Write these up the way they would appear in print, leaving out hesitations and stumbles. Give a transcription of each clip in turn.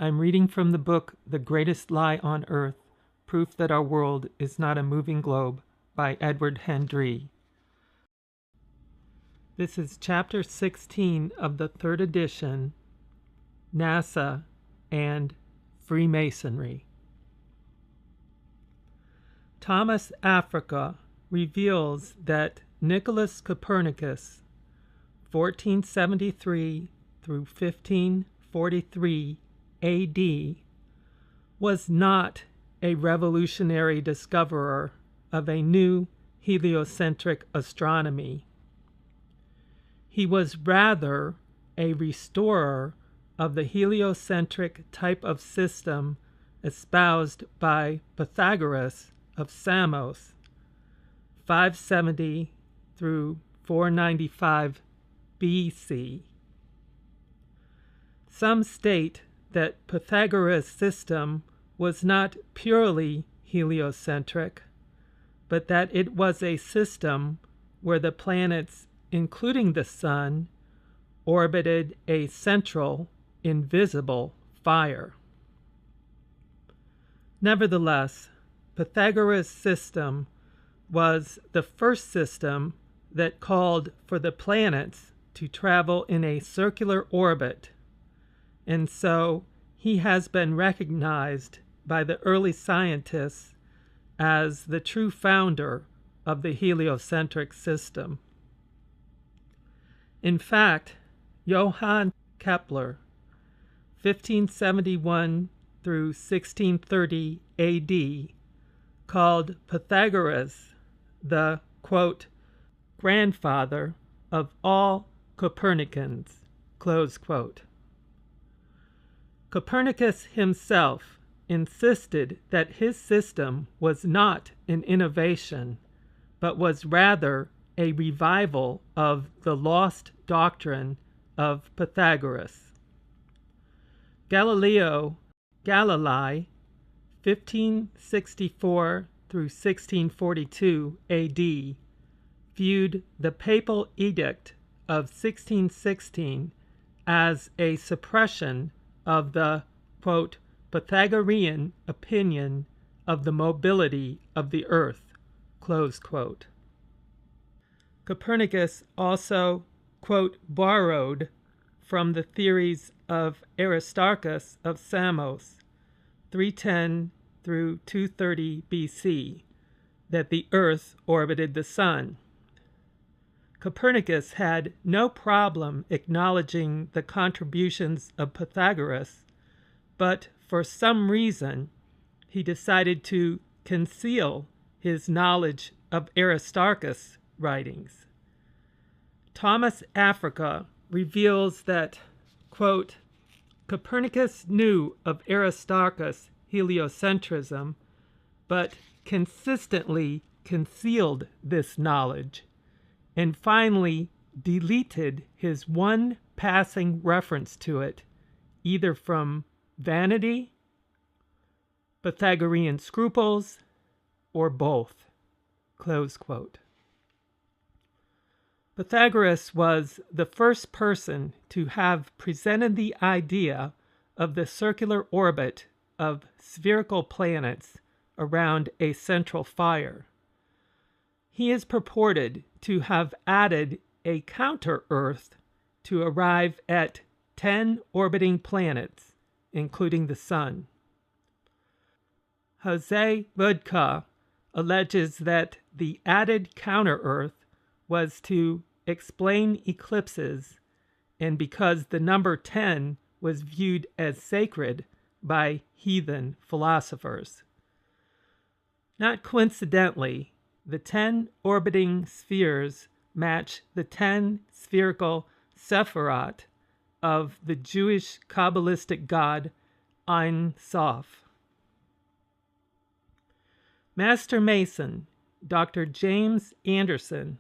I'm reading from the book The Greatest Lie on Earth, Proof That Our World is Not a Moving Globe by Edward Hendry. This is chapter 16 of the third edition, NASA and Freemasonry. Thomas Africa reveals that Nicholas Copernicus, 1473 through 1543 AD, was not a revolutionary discoverer of a new heliocentric astronomy. He was rather a restorer of the heliocentric type of system espoused by Pythagoras of Samos, 570 through 495 BC. Some state that Pythagoras' system was not purely heliocentric, but that it was a system where the planets, including the Sun, orbited a central, invisible fire. Nevertheless, Pythagoras' system was the first system that called for the planets to travel in a circular orbit, and so he has been recognized by the early scientists as the true founder of the heliocentric system. In fact, Johann Kepler, 1571 through 1630 AD, called Pythagoras the, quote, grandfather of all Copernicans, close quote. Copernicus himself insisted that his system was not an innovation, but was rather a revival of the lost doctrine of Pythagoras. Galileo Galilei, 1564 through 1642 AD, viewed the papal edict of 1616 as a suppression of the, quote, Pythagorean opinion of the mobility of the earth, close quote. Copernicus also, quote, borrowed from the theories of Aristarchus of Samos, 310 through 230 BC, that the earth orbited the sun. Copernicus had no problem acknowledging the contributions of Pythagoras, but for some reason he decided to conceal his knowledge of Aristarchus' writings. Thomas Africa reveals that, quote, Copernicus knew of Aristarchus' heliocentrism, but consistently concealed this knowledge, and finally deleted his one passing reference to it, either from vanity, Pythagorean scruples, or both, close quote. Pythagoras was the first person to have presented the idea of the circular orbit of spherical planets around a central fire. He is purported to have added a counter-Earth to arrive at 10 orbiting planets, including the Sun. Jose Vodka alleges that the added counter-Earth was to explain eclipses, and because the number 10 was viewed as sacred by heathen philosophers. Not coincidentally, the 10 orbiting spheres match the 10 spherical sephirot of the Jewish Kabbalistic god Ein Sof. Master Mason, Dr. James Anderson,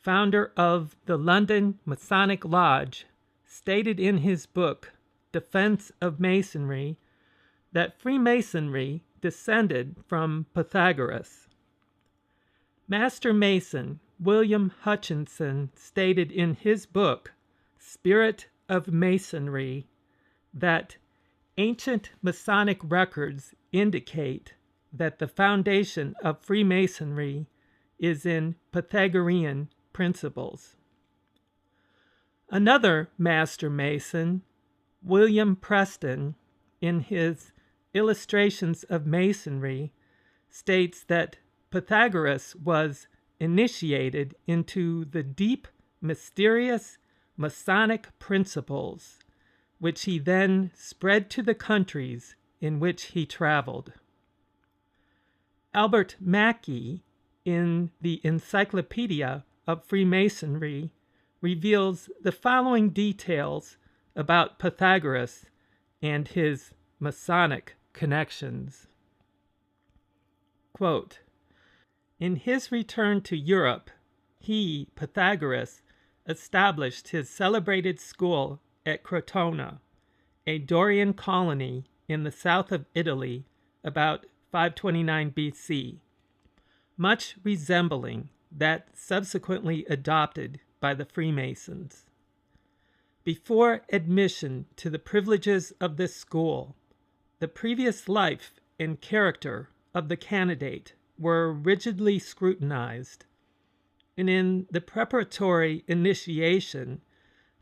founder of the London Masonic Lodge, stated in his book, Defense of Masonry, that Freemasonry descended from Pythagoras. Master Mason William Hutchinson stated in his book, Spirit of Masonry, that Ancient Masonic records indicate that the foundation of Freemasonry is in Pythagorean principles. Another Master Mason, William Preston, in his Illustrations of Masonry, states that Pythagoras was initiated into the deep, mysterious Masonic principles, which he then spread to the countries in which he traveled. Albert Mackey, in the Encyclopedia of Freemasonry, reveals the following details about Pythagoras and his Masonic connections. Quote, "In his return to Europe, he, Pythagoras, established his celebrated school at Crotona, a Dorian colony in the south of Italy, about 529 BC, much resembling that subsequently adopted by the Freemasons. Before admission to the privileges of this school, the previous life and character of the candidate were rigidly scrutinized, and in the preparatory initiation,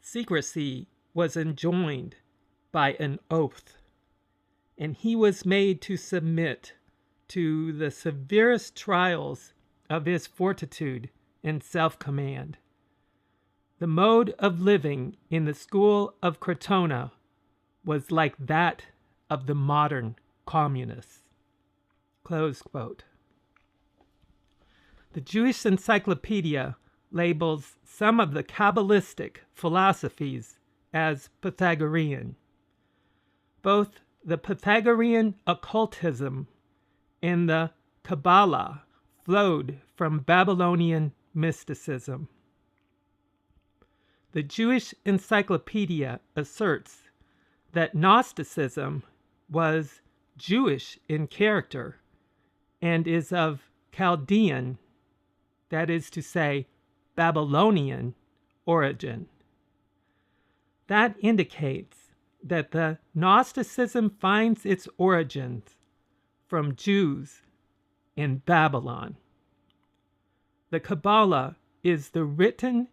secrecy was enjoined by an oath, and he was made to submit to the severest trials of his fortitude and self-command. The mode of living in the school of Crotona was like that of the modern communists." Close quote. The Jewish Encyclopedia labels some of the Kabbalistic philosophies as Pythagorean. Both the Pythagorean occultism and the Kabbalah flowed from Babylonian mysticism. The Jewish Encyclopedia asserts that Gnosticism was Jewish in character and is of Chaldean, that is to say, Babylonian origin. That indicates that the Gnosticism finds its origins from Jews in Babylon. The Kabbalah is the written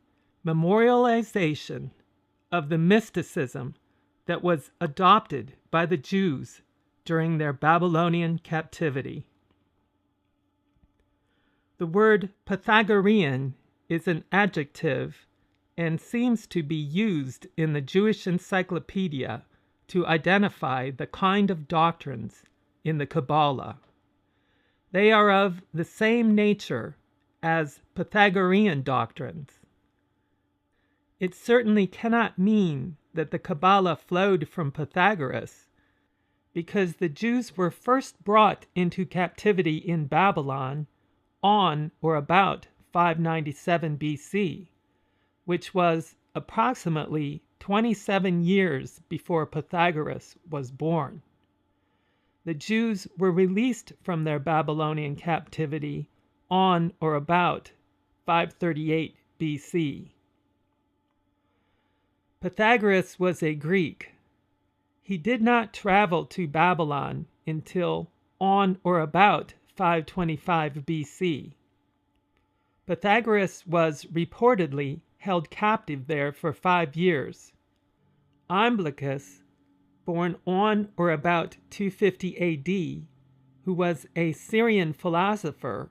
memorialization of the mysticism that was adopted by the Jews during their Babylonian captivity. The word Pythagorean is an adjective and seems to be used in the Jewish Encyclopedia to identify the kind of doctrines in the Kabbalah. They are of the same nature as Pythagorean doctrines. It certainly cannot mean that the Kabbalah flowed from Pythagoras, because the Jews were first brought into captivity in Babylon on or about 597 BC, which was approximately 27 years before Pythagoras was born. The Jews were released from their Babylonian captivity on or about 538 BC. Pythagoras was a Greek. He did not travel to Babylon until on or about 525 BC. Pythagoras was reportedly held captive there for 5 years. Iamblichus, born on or about 250 AD, who was a Syrian philosopher,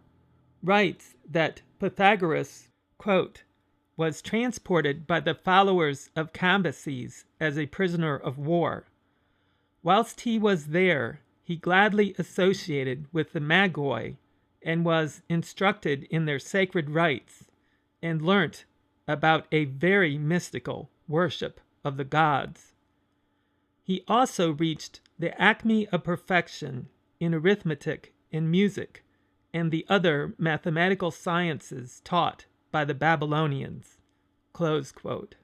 writes that Pythagoras, quote, was transported by the followers of Cambyses as a prisoner of war. Whilst he was there, he gladly associated with the Magoi and was instructed in their sacred rites and learnt about a very mystical worship of the gods. He also reached the acme of perfection in arithmetic and music and the other mathematical sciences taught by the Babylonians. Close quote.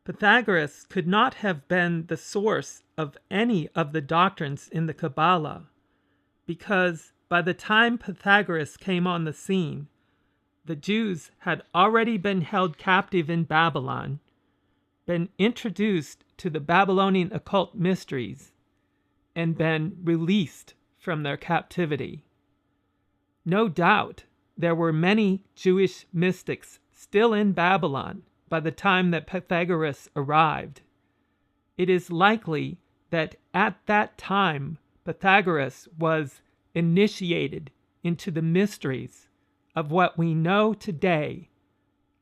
Pythagoras could not have been the source of any of the doctrines in the Kabbalah, because by the time Pythagoras came on the scene, the Jews had already been held captive in Babylon, been introduced to the Babylonian occult mysteries and been released from their captivity. No doubt there were many Jewish mystics still in Babylon by the time that Pythagoras arrived. It is likely that at that time Pythagoras was initiated into the mysteries of what we know today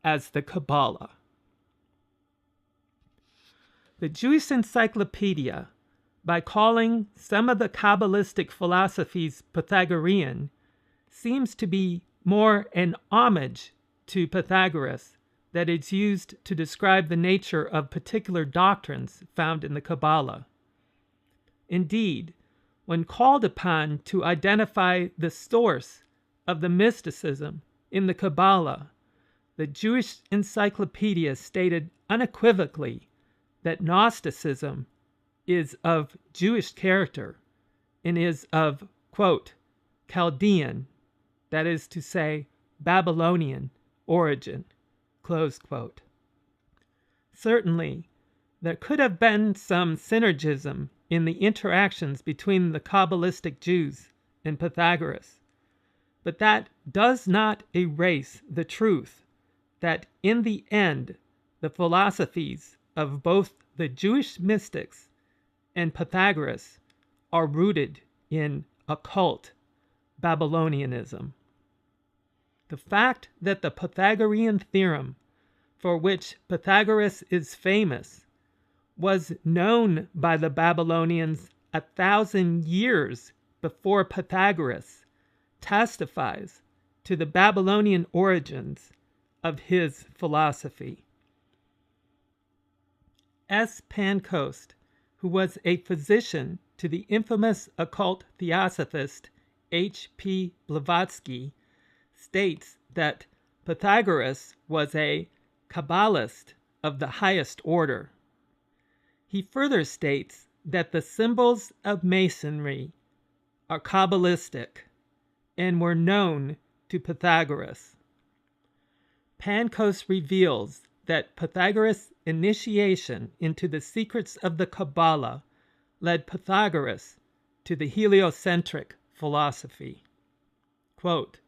as the Kabbalah. The Jewish Encyclopedia, by calling some of the Kabbalistic philosophies Pythagorean, seems to be more an homage to Pythagoras that is used to describe the nature of particular doctrines found in the Kabbalah. Indeed, when called upon to identify the source of the mysticism in the Kabbalah, the Jewish Encyclopedia stated unequivocally that Gnosticism is of Jewish character and is of, quote, Chaldean, that is to say, Babylonian origin, close quote. Certainly, there could have been some synergism in the interactions between the Kabbalistic Jews and Pythagoras, but that does not erase the truth that in the end, the philosophies of both the Jewish mystics and Pythagoras are rooted in occult Babylonianism. The fact that the Pythagorean theorem, for which Pythagoras is famous, was known by the Babylonians 1,000 years before Pythagoras testifies to the Babylonian origins of his philosophy. S. Pancoast, who was a physician to the infamous occult theosophist H. P. Blavatsky, states that Pythagoras was a Kabbalist of the highest order. He further states that the symbols of Masonry are Kabbalistic and were known to Pythagoras. Pancoast reveals that Pythagoras' initiation into the secrets of the Kabbalah led Pythagoras to the heliocentric philosophy. Quote,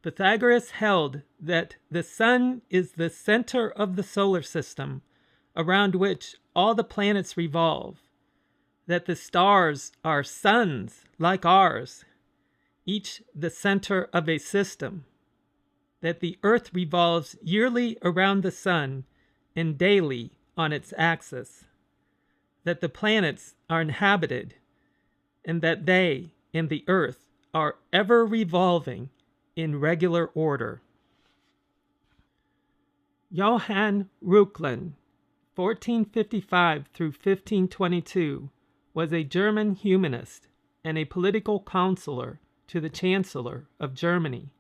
Pythagoras held that the sun is the center of the solar system around which all the planets revolve, that the stars are suns like ours, each the center of a system, that the earth revolves yearly around the sun and daily on its axis, that the planets are inhabited, and that they and the earth are ever revolving in regular order. Johann Reuchlin, 1455 through 1522, was a German humanist and a political counselor to the Chancellor of Germany.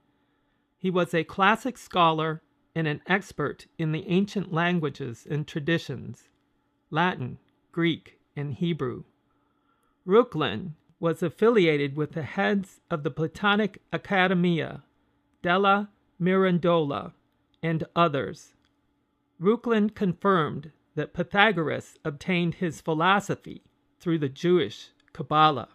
He was a classic scholar and an expert in the ancient languages and traditions, Latin, Greek, and Hebrew. Reuchlin was affiliated with the heads of the Platonic Academia, Della Mirandola, and others. Reuchlin confirmed that Pythagoras obtained his philosophy through the Jewish Kabbalah.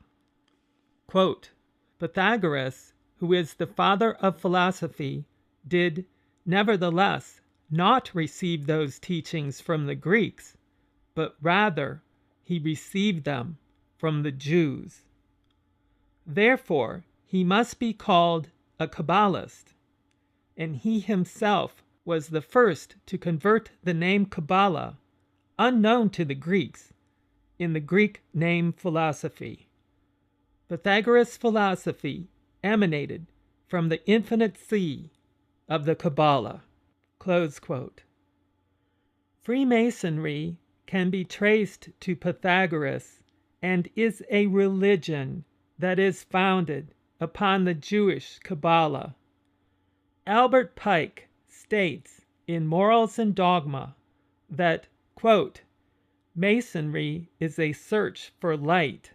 Quote, Pythagoras, who is the father of philosophy, did nevertheless not receive those teachings from the Greeks, but rather he received them from the Jews. Therefore, he must be called a Kabbalist, and he himself was the first to convert the name Kabbalah, unknown to the Greeks, in the Greek name philosophy. Pythagoras' philosophy emanated from the infinite sea of the Kabbalah. Close quote. Freemasonry can be traced to Pythagoras and is a religion that is founded upon the Jewish Kabbalah. Albert Pike states in Morals and Dogma that, quote, Masonry is a search for light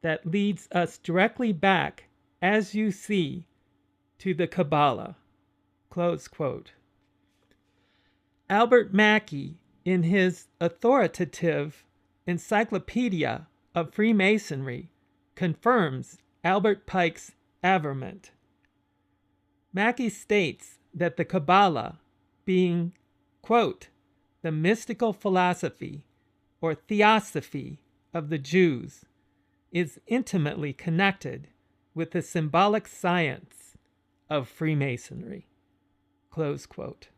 that leads us directly back, as you see, to the Kabbalah. Close quote. Albert Mackey in his authoritative Encyclopedia of Freemasonry, confirms Albert Pike's averment. Mackey states that the Kabbalah, being, quote, the mystical philosophy or theosophy of the Jews, is intimately connected with the symbolic science of Freemasonry, close quote.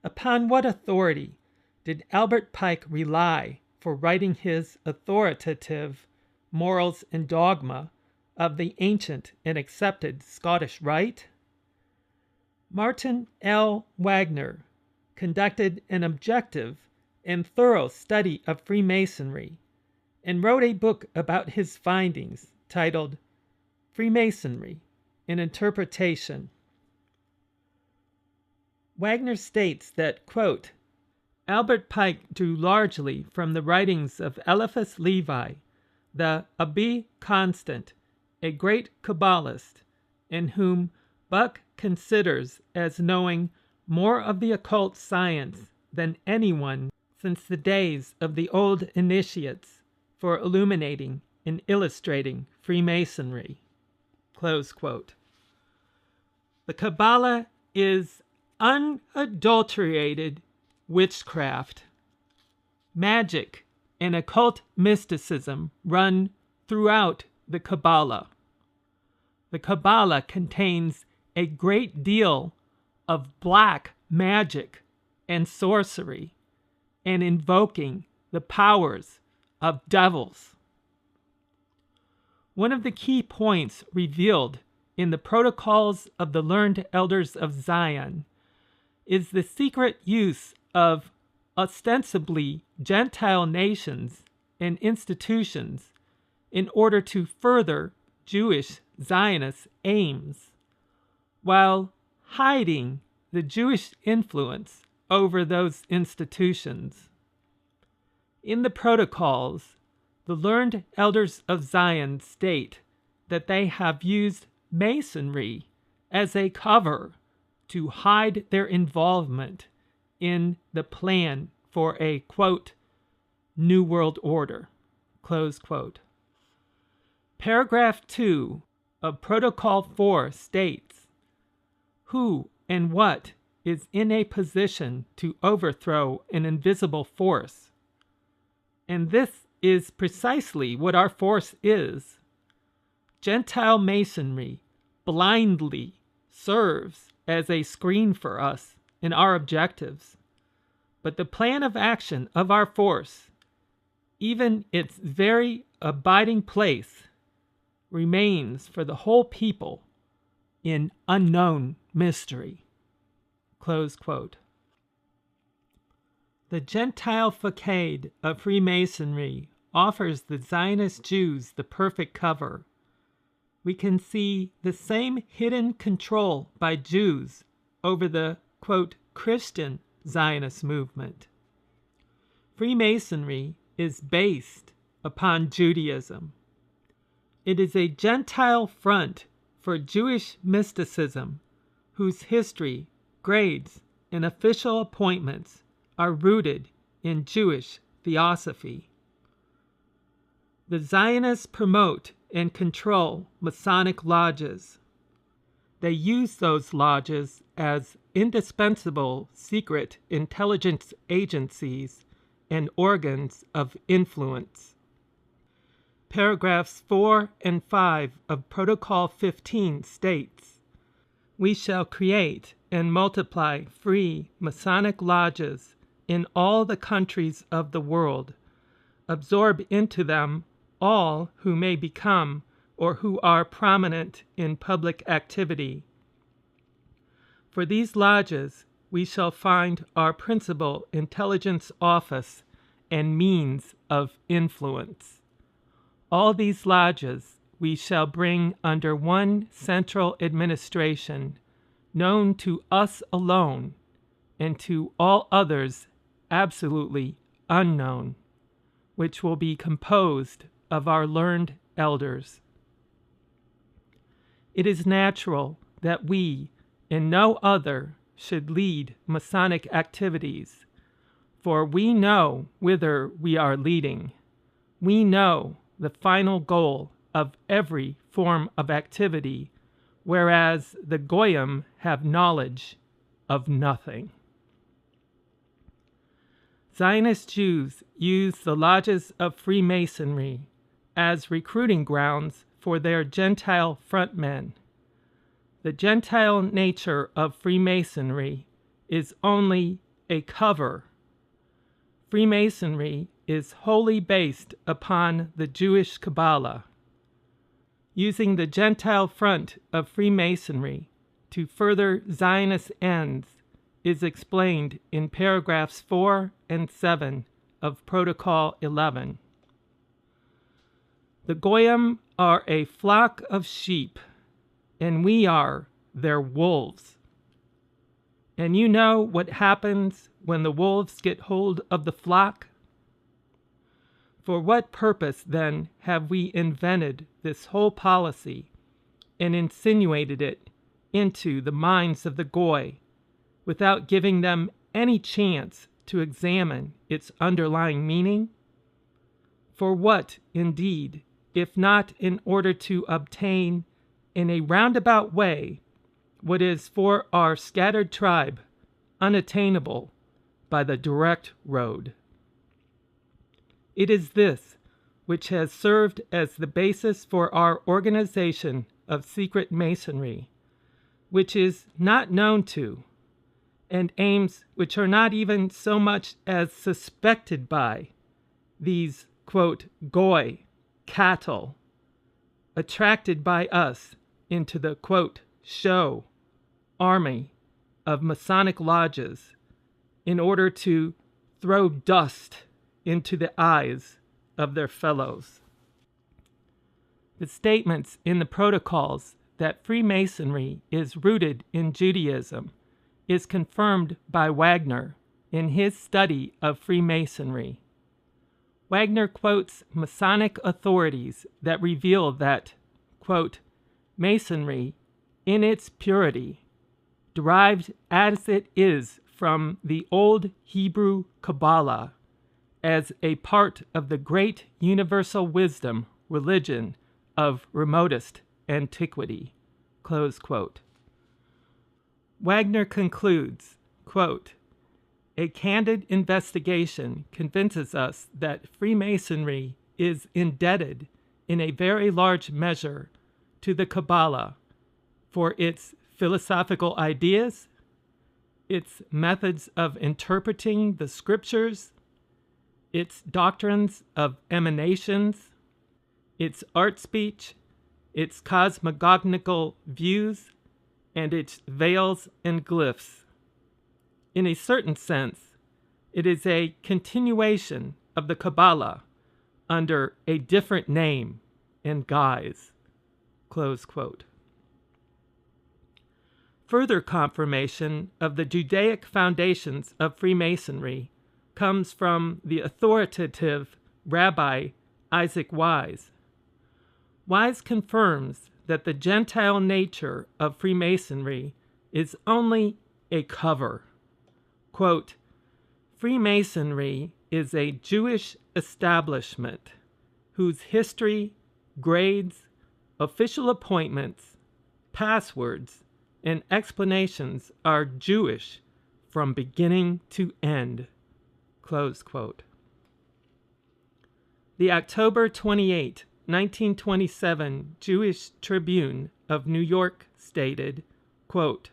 Upon what authority did Albert Pike rely for writing his authoritative Morals and Dogma of the ancient and accepted Scottish Rite? Martin L. Wagner conducted an objective and thorough study of Freemasonry and wrote a book about his findings titled Freemasonry: An Interpretation. Wagner states that, quote, Albert Pike drew largely from the writings of Eliphas Levi, the Abbé Constant, a great Kabbalist, and whom Buck considers as knowing more of the occult science than anyone since the days of the old initiates for illuminating and illustrating Freemasonry. Close quote. The Kabbalah is unadulterated witchcraft. Magic and occult mysticism run throughout the Kabbalah. The Kabbalah contains a great deal of black magic and sorcery and invoking the powers of devils. One of the key points revealed in the Protocols of the Learned Elders of Zion is the secret use of ostensibly Gentile nations and institutions in order to further Jewish Zionist aims, while hiding the Jewish influence over those institutions. In the Protocols, the Learned Elders of Zion state that they have used Masonry as a cover to hide their involvement in the plan for a, quote, New World Order, close quote. Paragraph 2 of Protocol 4 states, who and what is in a position to overthrow an invisible force. And this is precisely what our force is. Gentile Masonry blindly serves as a screen for us and our objectives. But the plan of action of our force, even its very abiding place, remains for the whole people in unknown mystery. Close quote. The Gentile facade of Freemasonry offers the Zionist Jews the perfect cover. We can see the same hidden control by Jews over the, quote, Christian Zionist movement. Freemasonry is based upon Judaism. It is a Gentile front for Jewish mysticism whose history, grades, and official appointments are rooted in Jewish theosophy. The Zionists promote and control Masonic lodges. They use those lodges as indispensable secret intelligence agencies and organs of influence. Paragraphs 4 and 5 of Protocol 15 states, we shall create and multiply free Masonic lodges in all the countries of the world, absorb into them all who may become or who are prominent in public activity. For these lodges, we shall find our principal intelligence office and means of influence. All these lodges we shall bring under one central administration, known to us alone, and to all others absolutely unknown, which will be composed of our learned elders. It is natural that we, and no other, should lead Masonic activities, For we know whither we are leading. We know the final goal of every form of activity, whereas the Goyim have knowledge of nothing. Zionist Jews use the lodges of Freemasonry as recruiting grounds for their Gentile frontmen. The Gentile nature of Freemasonry is only a cover. Freemasonry is wholly based upon the Jewish Kabbalah. Using the Gentile front of Freemasonry to further Zionist ends is explained in paragraphs 4 and 7 of Protocol 11. The Goyim are a flock of sheep, and we are their wolves. And you know what happens when the wolves get hold of the flock? For what purpose, then, have we invented this whole policy and insinuated it into the minds of the Goy without giving them any chance to examine its underlying meaning? For what, indeed, if not in order to obtain in a roundabout way what is for our scattered tribe unattainable by the direct road? It is this which has served as the basis for our organization of secret masonry, which is not known to, and aims which are not even so much as suspected by, these, quote, Goy, cattle, attracted by us into the, quote, show, army of Masonic lodges in order to throw dust into the eyes of their fellows. The statements in the protocols that Freemasonry is rooted in Judaism is confirmed by Wagner in his study of Freemasonry. Wagner quotes Masonic authorities that reveal that, quote, Masonry, in its purity, derived as it is from the old Hebrew Kabbalah, as a part of the great universal wisdom religion of remotest antiquity, close quote. Wagner concludes, quote, a candid investigation convinces us that Freemasonry is indebted in a very large measure to the Kabbalah for its philosophical ideas, its methods of interpreting the scriptures, its doctrines of emanations, its art speech, its cosmogonical views, and its veils and glyphs. In a certain sense, it is a continuation of the Kabbalah under a different name and guise, close quote. Further confirmation of the Judaic foundations of Freemasonry comes from the authoritative Rabbi Isaac Wise. Wise confirms that the Gentile nature of Freemasonry is only a cover. Quote, Freemasonry is a Jewish establishment whose history, grades, official appointments, passwords, and explanations are Jewish from beginning to end. Close quote. The October 28, 1927 Jewish Tribune of New York stated, quote,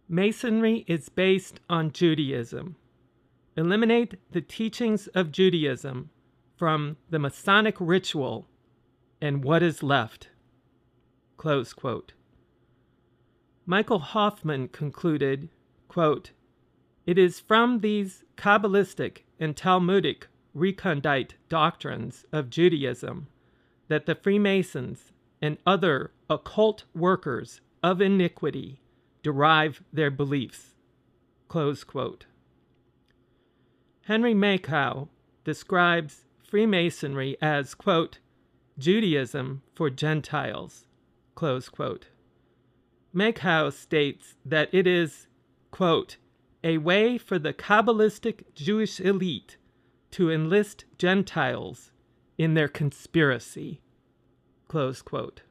Masonry is based on Judaism. Eliminate the teachings of Judaism from the Masonic ritual, and what is left? Close quote. Michael Hoffman concluded, quote, it is from these Kabbalistic and Talmudic recondite doctrines of Judaism that the Freemasons and other occult workers of iniquity derive their beliefs. Close quote. Henry Makow describes Freemasonry as, quote, Judaism for Gentiles, close quote. Makow states that it is, quote, a way for the Kabbalistic Jewish elite to enlist Gentiles in their conspiracy. Close quote.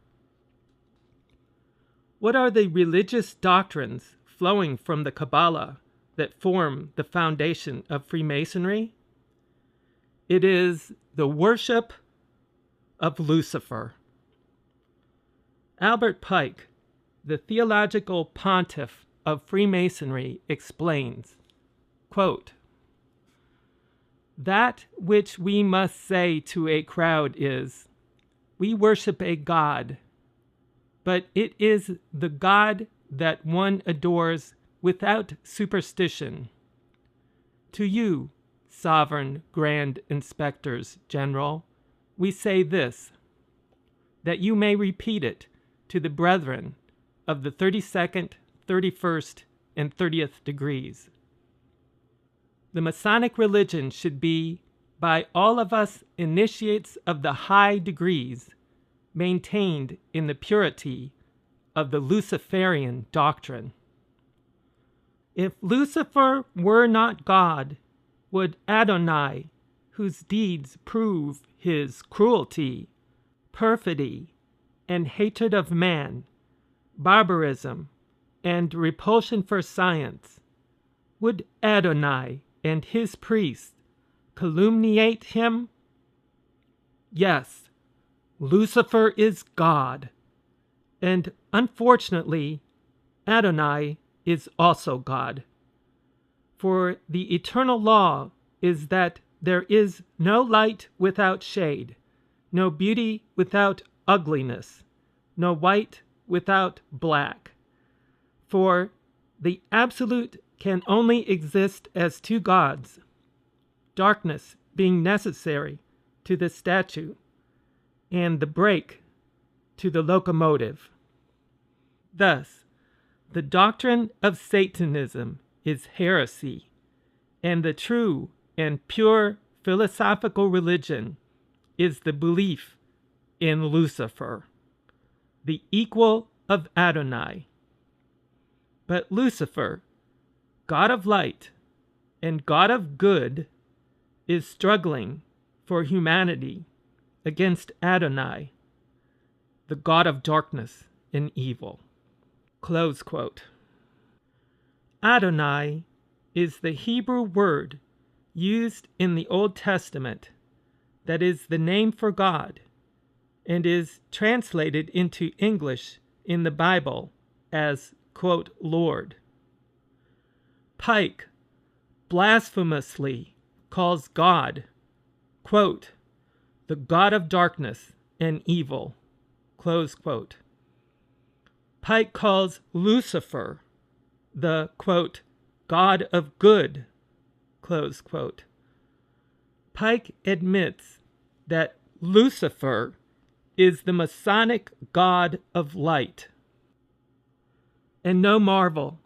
What are the religious doctrines flowing from the Kabbalah that form the foundation of Freemasonry? It is the worship of Lucifer. Albert Pike, the theological pontiff of Freemasonry, explains, quote, "That which we must say to a crowd is, we worship a God, but it is the God that one adores without superstition. To you, sovereign grand inspectors general, we say this, that you may repeat it to the brethren of the 32nd, 31st, and 30th degrees. The Masonic religion should be, by all of us initiates of the high degrees, maintained in the purity of the Luciferian doctrine. If Lucifer were not God, would Adonai, whose deeds prove his cruelty, perfidy, and hatred of man, barbarism, and repulsion for science, would Adonai and his priests calumniate him? Yes, Lucifer is God, and unfortunately, Adonai is also God. For the eternal law is that there is no light without shade, no beauty without ugliness, no white without black. For the absolute can only exist as two gods, darkness being necessary to the statue, and the brake to the locomotive. Thus, the doctrine of Satanism is heresy, and the true and pure philosophical religion is the belief in Lucifer, the equal of Adonai. But Lucifer, God of light and God of good, is struggling for humanity against Adonai, the God of darkness and evil. Close quote. Adonai is the Hebrew word used in the Old Testament that is the name for God and is translated into English in the Bible as, quote, Lord. Pike blasphemously calls God, quote, the God of darkness and evil, close quote. Pike calls Lucifer the, quote, God of good, close quote. Pike admits that Lucifer is the Masonic God of light. And no marvel,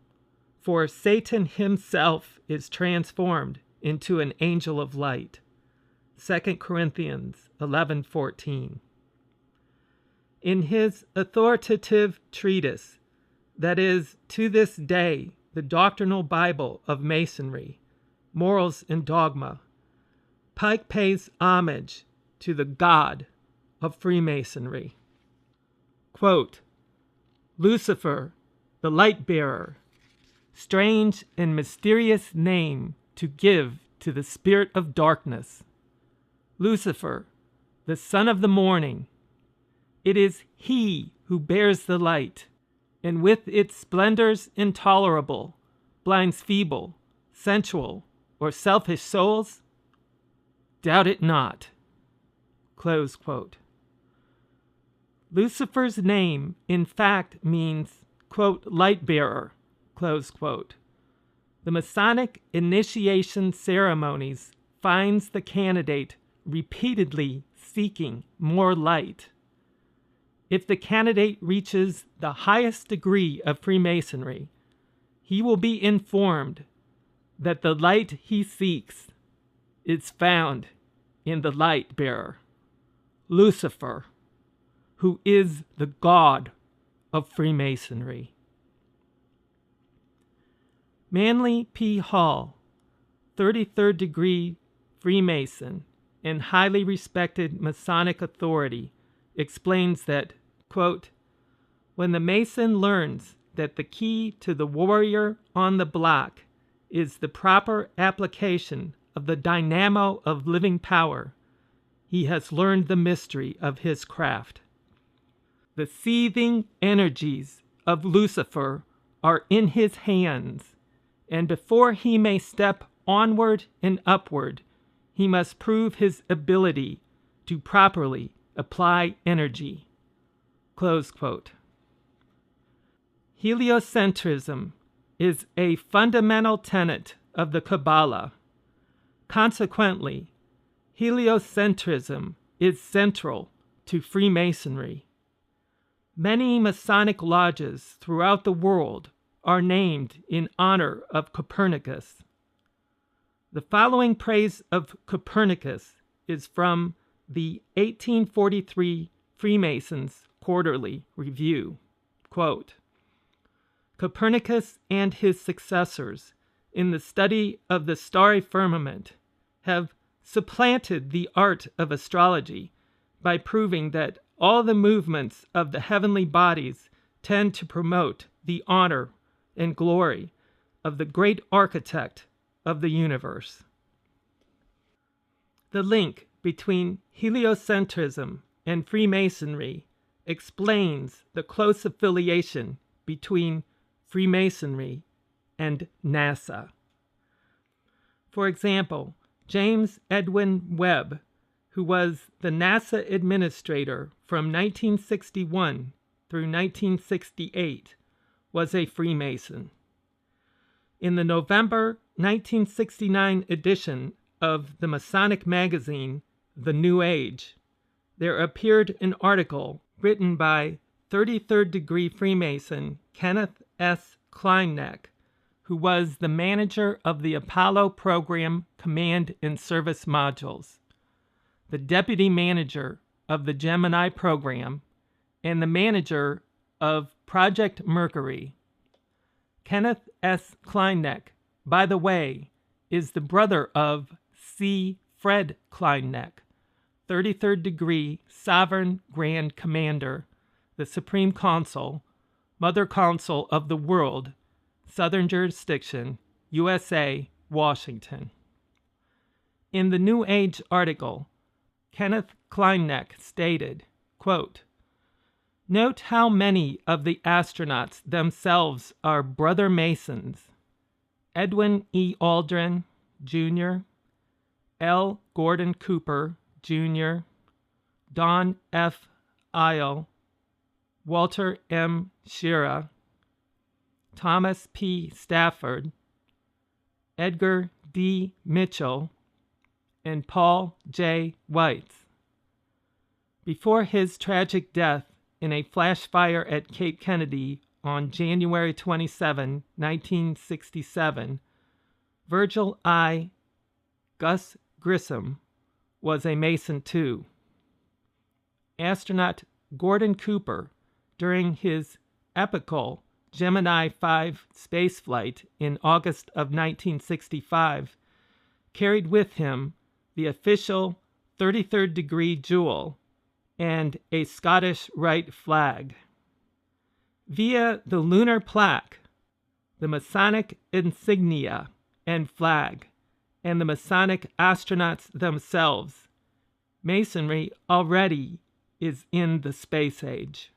for Satan himself is transformed into an angel of light. 2 Corinthians 11:14. In his authoritative treatise, that is to this day the doctrinal Bible of Masonry, Morals and Dogma, Pike pays homage to the God of Freemasonry. Quote, Lucifer, the light bearer, strange and mysterious name to give to the spirit of darkness. Lucifer, the son of the morning. It is he who bears the light, and with its splendors intolerable, blinds feeble, sensual, or selfish souls? Doubt it not. Close quote. Lucifer's name, in fact, means, quote, light bearer, close quote. The Masonic initiation ceremonies finds the candidate repeatedly seeking more light. If the candidate reaches the highest degree of Freemasonry, he will be informed that the light he seeks is found in the light bearer, Lucifer, who is the God of Freemasonry. Manly P. Hall, 33rd degree Freemason and highly respected Masonic authority, explains that, quote, when the Mason learns that the key to the warrior on the block is the proper application of the dynamo of living power, he has learned the mystery of his craft. The seething energies of Lucifer are in his hands, and before he may step onward and upward, he must prove his ability to properly apply energy. Close quote. Heliocentrism is a fundamental tenet of the Kabbalah. Consequently, heliocentrism is central to Freemasonry. Many Masonic lodges throughout the world are named in honor of Copernicus. The following praise of Copernicus is from the 1843 Freemasons Quarterly Review. Quote, Copernicus and his successors in the study of the starry firmament have supplanted the art of astrology by proving that all the movements of the heavenly bodies tend to promote the honor and glory of the great architect of the universe. The link between heliocentrism and Freemasonry explains the close affiliation between Freemasonry and NASA. For example, James Edwin Webb, who was the NASA administrator from 1961 through 1968, was a Freemason. In the November 1969 edition of the Masonic magazine, The New Age, there appeared an article written by 33rd degree Freemason Kenneth S. Kleinneck, who was the manager of the Apollo program command and service modules, the deputy manager of the Gemini program, and the manager of Project Mercury. Kenneth S. Kleinneck, by the way, is the brother of C. Fred Kleinneck, 33rd degree Sovereign Grand Commander, the Supreme Consul, Mother Consul of the World, Southern Jurisdiction, USA, Washington. In the New Age article, Kenneth Kleinneck stated, quote, note how many of the astronauts themselves are brother Masons. Edwin E. Aldrin, Jr., L. Gordon Cooper, Jr., Don F. Isle, Walter M. Schirra, Thomas P. Stafford, Edgar D. Mitchell, and Paul J. Weitz. Before his tragic death in a flash fire at Cape Kennedy on January 27, 1967, Virgil I. Gus Grissom was a Mason too. Astronaut Gordon Cooper, during his epical Gemini 5 spaceflight in August of 1965, carried with him the official 33rd degree jewel and a Scottish Rite flag. Via the lunar plaque, the Masonic insignia and flag, and the Masonic astronauts themselves, Masonry already is in the space age.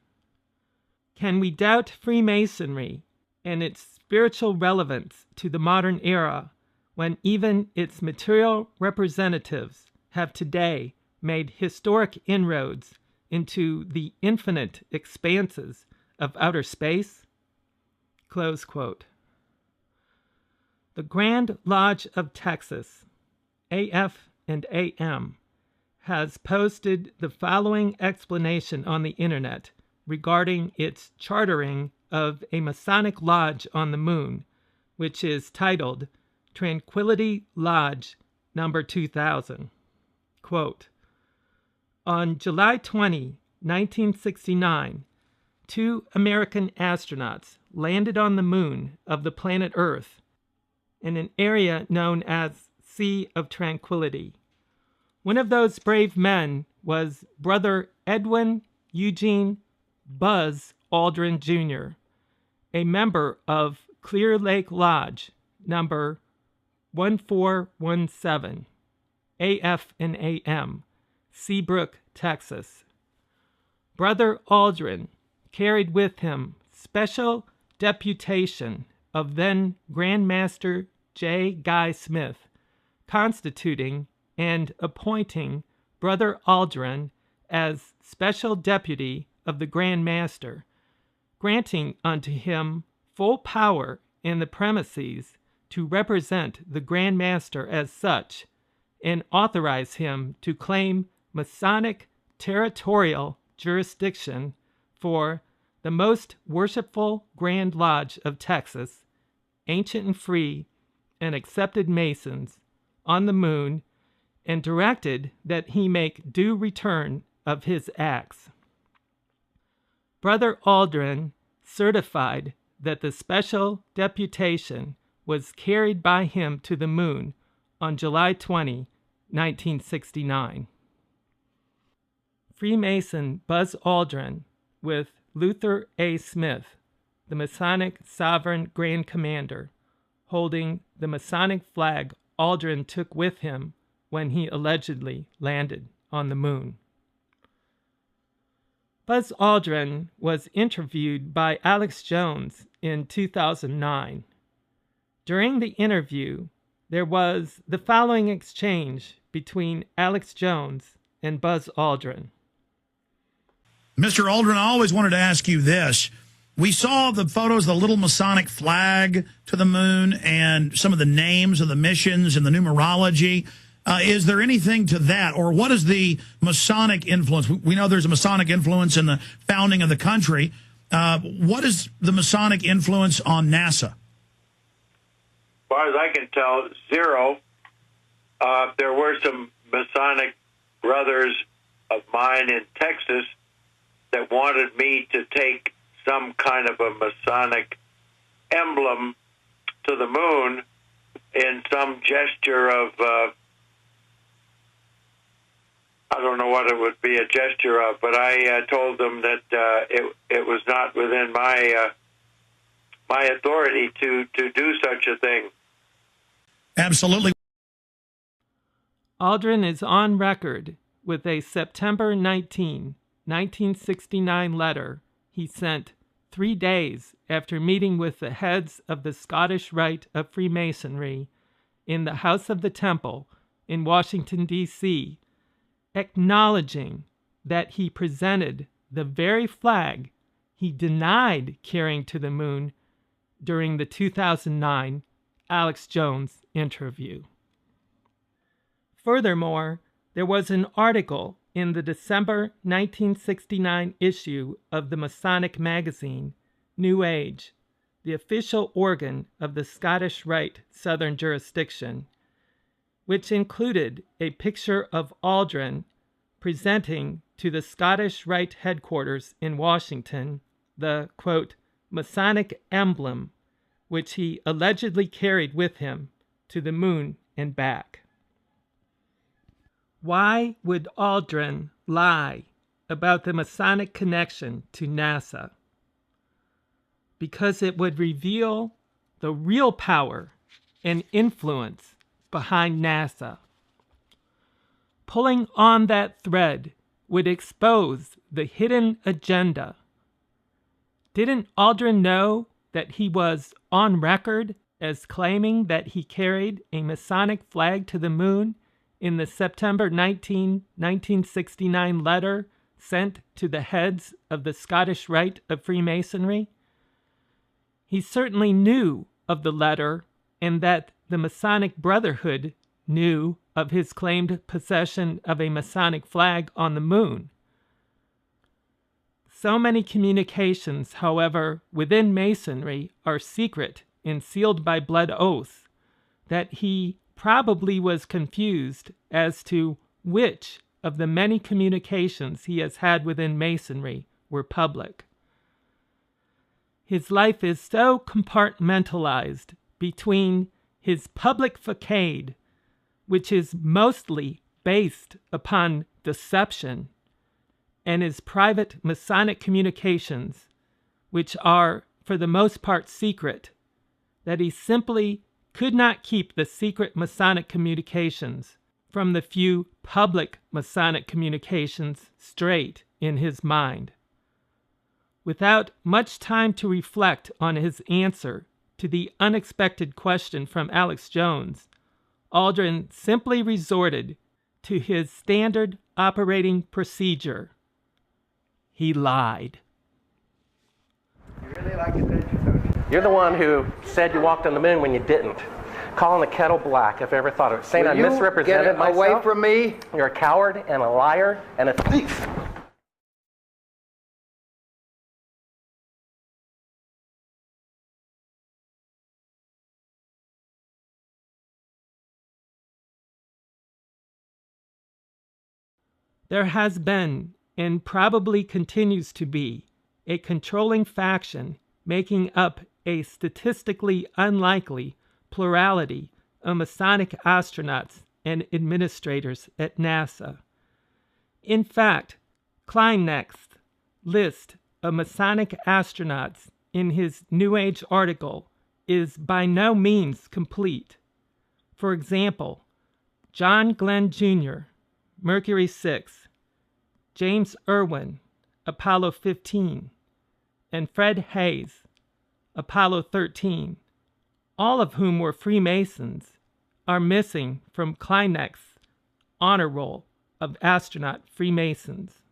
Can we doubt Freemasonry and its spiritual relevance to the modern era when even its material representatives have today made historic inroads into the infinite expanses of outer space? Close quote. The Grand Lodge of Texas, AF and AM, has posted the following explanation on the internet regarding its chartering of a Masonic lodge on the moon, which is titled Tranquility Lodge Number 2000. Quote, on July 20, 1969, 2 American astronauts landed on the moon of the planet Earth in an area known as Sea of Tranquility. One of those brave men was Brother Edwin Eugene Buzz Aldrin Jr., a member of Clear Lake Lodge, number 1417, AF and AM, Seabrook, Texas. Brother Aldrin carried with him special deputation of then Grand Master J. Guy Smith, constituting and appointing Brother Aldrin as special deputy of the Grand Master, granting unto him full power in the premises to represent the Grand Master as such, and authorize him to claim Masonic territorial jurisdiction for the most worshipful Grand Lodge of Texas, ancient and free, and accepted Masons, on the moon, and directed that he make due return of his acts. Brother Aldrin certified that the special deputation was carried by him to the moon on July 20, 1969. Freemason Buzz Aldrin, with Luther A. Smith, the Masonic Sovereign Grand Commander, holding the Masonic flag Aldrin took with him when he allegedly landed on the moon. Buzz Aldrin was interviewed by Alex Jones in 2009. During the interview, there was the following exchange between Alex Jones and Buzz Aldrin. Mr. Aldrin, I always wanted to ask you this. We saw the photos, the little Masonic flag to the moon, and some of the names of the missions and the numerology. Is there anything to that, or what is the Masonic influence? We know there's a Masonic influence in the founding of the country. What is the Masonic influence on NASA? As far as I can tell, zero. There were some Masonic brothers of mine in Texas that wanted me to take some kind of a Masonic emblem to the moon in some gesture of, I don't know what it would be a gesture of, but I told them that it was not within my my authority to do such a thing. Absolutely. Aldrin is on record with a September 19, 1969 letter he sent 3 days after meeting with the heads of the Scottish Rite of Freemasonry in the House of the Temple in Washington, D.C., acknowledging that he presented the very flag he denied carrying to the moon during the 2009 Alex Jones interview. Furthermore, there was an article in the December 1969 issue of the Masonic magazine, New Age, the official organ of the Scottish Rite Southern Jurisdiction, which included a picture of Aldrin presenting to the Scottish Rite headquarters in Washington the, quote, Masonic emblem, which he allegedly carried with him to the moon and back. Why would Aldrin lie about the Masonic connection to NASA? Because it would reveal the real power and influence behind NASA. Pulling on that thread would expose the hidden agenda. Didn't Aldrin know that he was on record as claiming that he carried a Masonic flag to the moon in the September 19, 1969 letter sent to the heads of the Scottish Rite of Freemasonry? He certainly knew of the letter and that the Masonic Brotherhood knew of his claimed possession of a Masonic flag on the moon. So many communications, however, within Masonry are secret and sealed by blood oaths that he probably was confused as to which of the many communications he has had within Masonry were public. His life is so compartmentalized between his public facade, which is mostly based upon deception, and his private Masonic communications, which are for the most part secret, that he simply could not keep the secret Masonic communications from the few public Masonic communications straight in his mind. Without much time to reflect on his answer to the unexpected question from Alex Jones, Aldrin simply resorted to his standard operating procedure. He lied. You really like it, didn't you, Coach? You're the one who said you walked on the moon when you didn't. Calling the kettle black, if I ever thought of it. Saying I misrepresented myself. Away from me. You're a coward and a liar and a thief. There has been, and probably continues to be, a controlling faction making up a statistically unlikely plurality of Masonic astronauts and administrators at NASA. In fact, Kleinnecht's list of Masonic astronauts in his New Age article is by no means complete. For example, John Glenn Jr., Mercury 6, James Irwin, Apollo 15, and Fred Hayes, Apollo 13, all of whom were Freemasons, are missing from Kleinnecht's honor roll of astronaut Freemasons.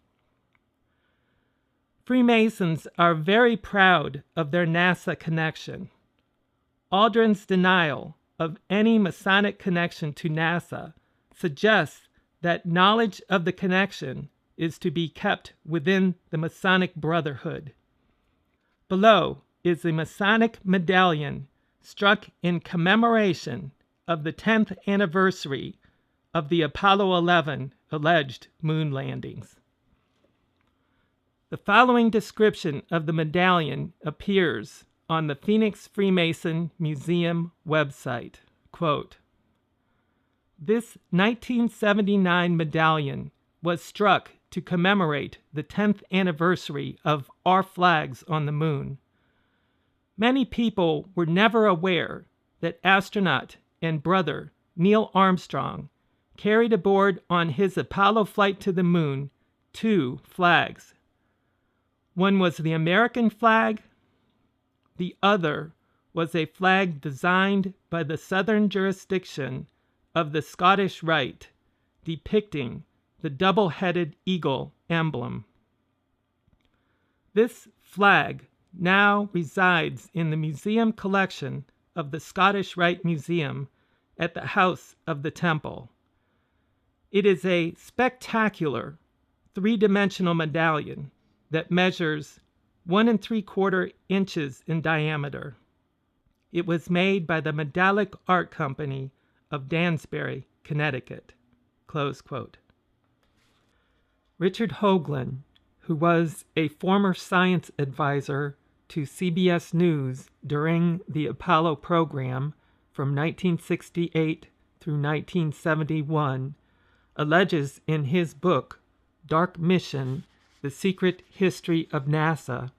Freemasons are very proud of their NASA connection. Aldrin's denial of any Masonic connection to NASA suggests that knowledge of the connection is to be kept within the Masonic Brotherhood. Below is a Masonic medallion struck in commemoration of the 10th anniversary of the Apollo 11 alleged moon landings. The following description of the medallion appears on the Phoenix Freemason Museum website. Quote, "This 1979 medallion was struck to commemorate the 10th anniversary of our flags on the moon. Many people were never aware that astronaut and brother Neil Armstrong carried aboard on his Apollo flight to the moon 2 flags. One was the American flag. The other was a flag designed by the Southern jurisdiction of the Scottish Rite, depicting the double-headed eagle emblem. This flag now resides in the museum collection of the Scottish Rite Museum at the House of the Temple. It is a spectacular three-dimensional medallion that measures 1 3/4 inches in diameter. It was made by the Medallic Art Company of Dansbury, Connecticut." Close quote. Richard Hoagland, who was a former science advisor to CBS News during the Apollo program from 1968 through 1971, alleges in his book, Dark Mission, The Secret History of NASA,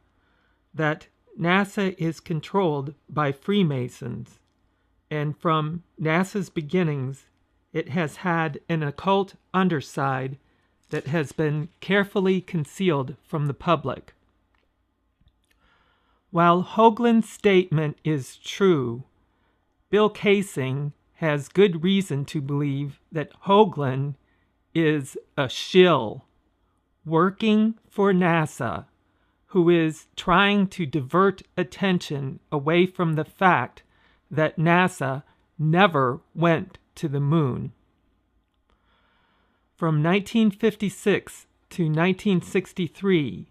that NASA is controlled by Freemasons, and from NASA's beginnings, it has had an occult underside that has been carefully concealed from the public. While Hoagland's statement is true, Bill Kaysing has good reason to believe that Hoagland is a shill working for NASA, who is trying to divert attention away from the fact that NASA never went to the moon. From 1956 to 1963,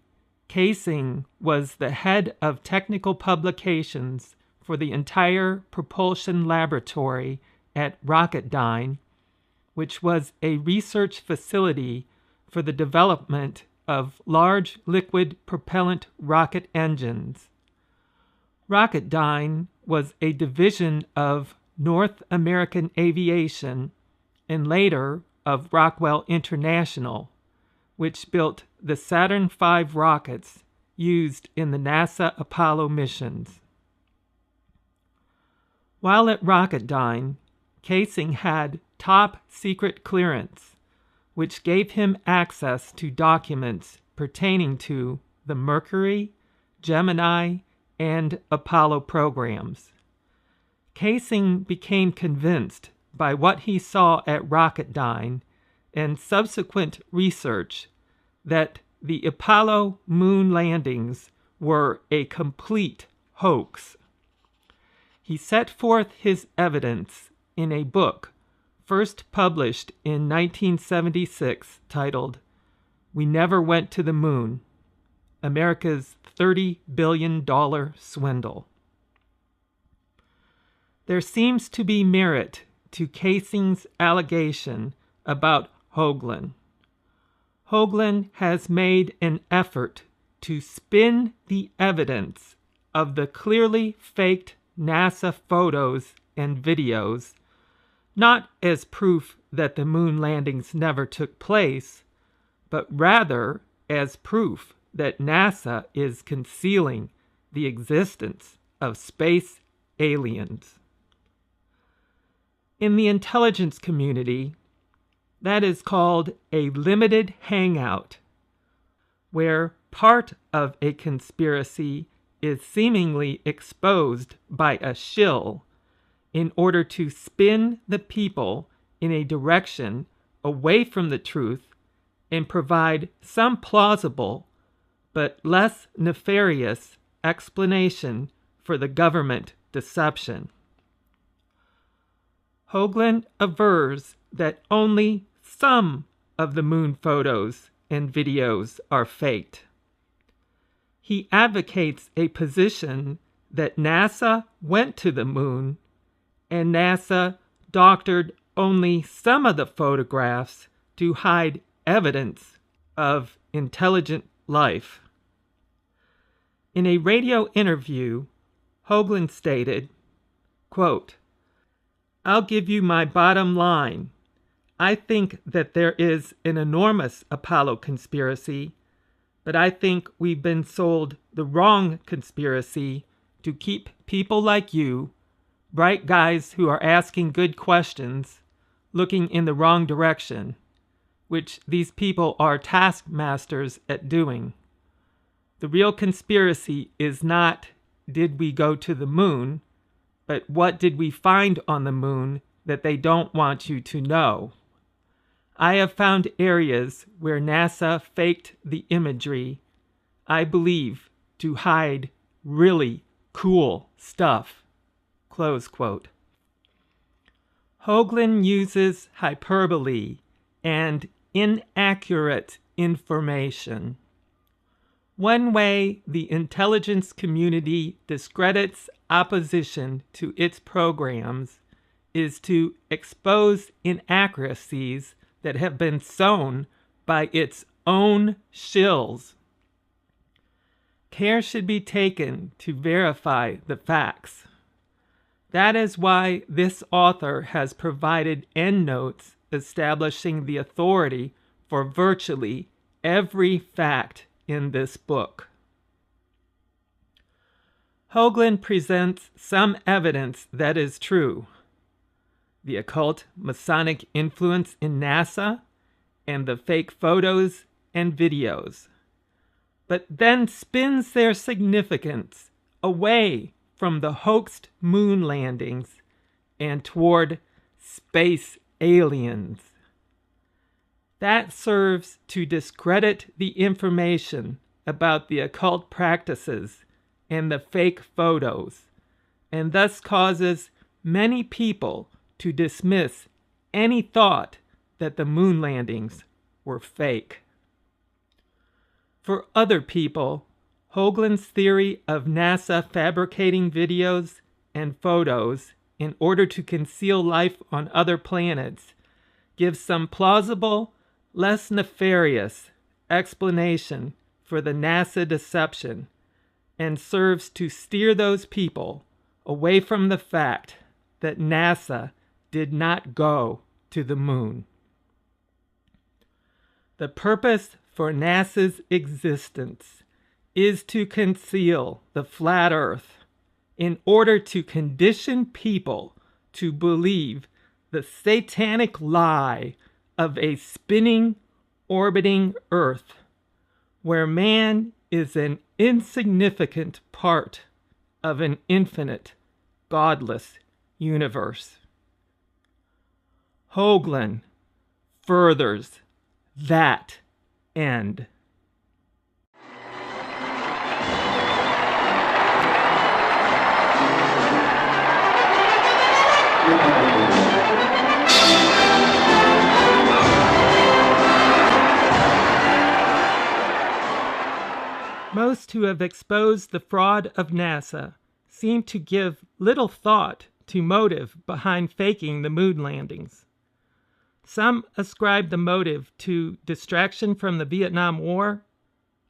Kaysing was the head of technical publications for the entire propulsion laboratory at Rocketdyne, which was a research facility for the development of large liquid propellant rocket engines. Rocketdyne was a division of North American Aviation, and later of Rockwell International, which built the Saturn V rockets used in the NASA Apollo missions. While at Rocketdyne, Kaysing had top secret clearance, which gave him access to documents pertaining to the Mercury, Gemini, and Apollo programs. Kaysing became convinced by what he saw at Rocketdyne and subsequent research that the Apollo moon landings were a complete hoax. He set forth his evidence in a book first published in 1976 titled "We Never Went to the Moon: America's $30 billion Swindle." There seems to be merit to Kaysing's allegation about Hoagland. Hoagland has made an effort to spin the evidence of the clearly faked NASA photos and videos, not as proof that the moon landings never took place, but rather as proof that NASA is concealing the existence of space aliens. In the intelligence community, that is called a limited hangout, where part of a conspiracy is seemingly exposed by a shill in order to spin the people in a direction away from the truth and provide some plausible but less nefarious explanation for the government deception. Hoagland avers that only some of the moon photos and videos are faked. He advocates a position that NASA went to the moon and NASA doctored only some of the photographs to hide evidence of intelligent life. In a radio interview, Hoagland stated, quote, "I'll give you my bottom line. I think that there is an enormous Apollo conspiracy, but I think we've been sold the wrong conspiracy to keep people like you, bright guys who are asking good questions, looking in the wrong direction, which these people are taskmasters at doing. The real conspiracy is not, did we go to the moon, but what did we find on the moon that they don't want you to know? I have found areas where NASA faked the imagery, I believe, to hide really cool stuff." Close quote. Hoagland uses hyperbole and inaccurate information. One way the intelligence community discredits opposition to its programs is to expose inaccuracies that have been sown by its own shills. Care should be taken to verify the facts. That is why this author has provided endnotes establishing the authority for virtually every fact in this book. Hoagland presents some evidence that is true: the occult Masonic influence in NASA and the fake photos and videos, but then spins their significance away from the hoaxed moon landings and toward space aliens. That serves to discredit the information about the occult practices and the fake photos, and thus causes many people to dismiss any thought that the moon landings were fake. For other people, Hoagland's theory of NASA fabricating videos and photos in order to conceal life on other planets gives some plausible, less nefarious explanation for the NASA deception and serves to steer those people away from the fact that NASA did not go to the moon. The purpose for NASA's existence is to conceal the flat Earth in order to condition people to believe the satanic lie of a spinning, orbiting Earth, where man is an insignificant part of an infinite, godless universe. Hoagland furthers that end. Most who have exposed the fraud of NASA seem to give little thought to motive behind faking the moon landings. Some ascribe the motive to distraction from the Vietnam War,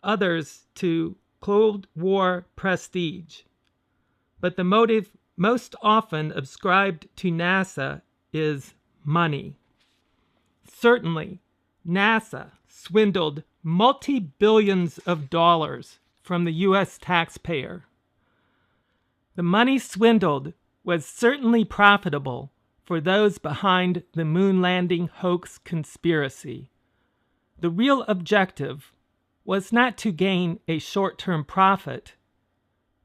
others to Cold War prestige. But the motive most often ascribed to NASA is money. Certainly, NASA swindled multi-billions of dollars from the U.S. taxpayer. The money swindled was certainly profitable for those behind the moon landing hoax conspiracy. The real objective was not to gain a short-term profit,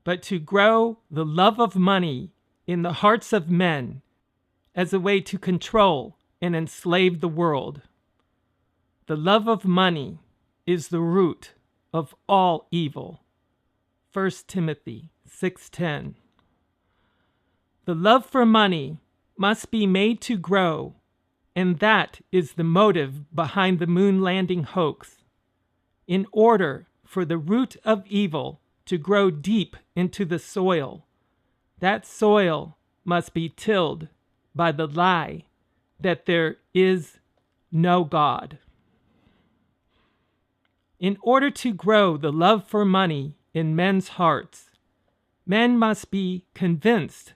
but to grow the love of money in the hearts of men as a way to control and enslave the world. The love of money is the root of all evil. 1 Timothy 6:10. The love for money must be made to grow, and that is the motive behind the moon landing hoax. In order for the root of evil to grow deep into the soil, that soil must be tilled by the lie that there is no God. In order to grow the love for money in men's hearts, men must be convinced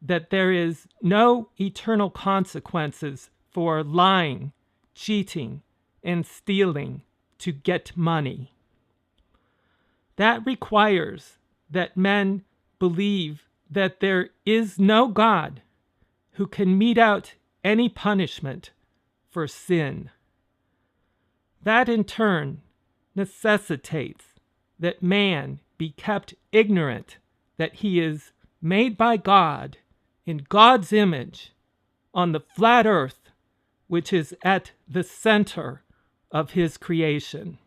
that there is no eternal consequences for lying, cheating, and stealing to get money. That requires that men believe that there is no God who can mete out any punishment for sin. That in turn necessitates that man be kept ignorant that he is made by God in God's image on the flat earth, which is at the center of his creation.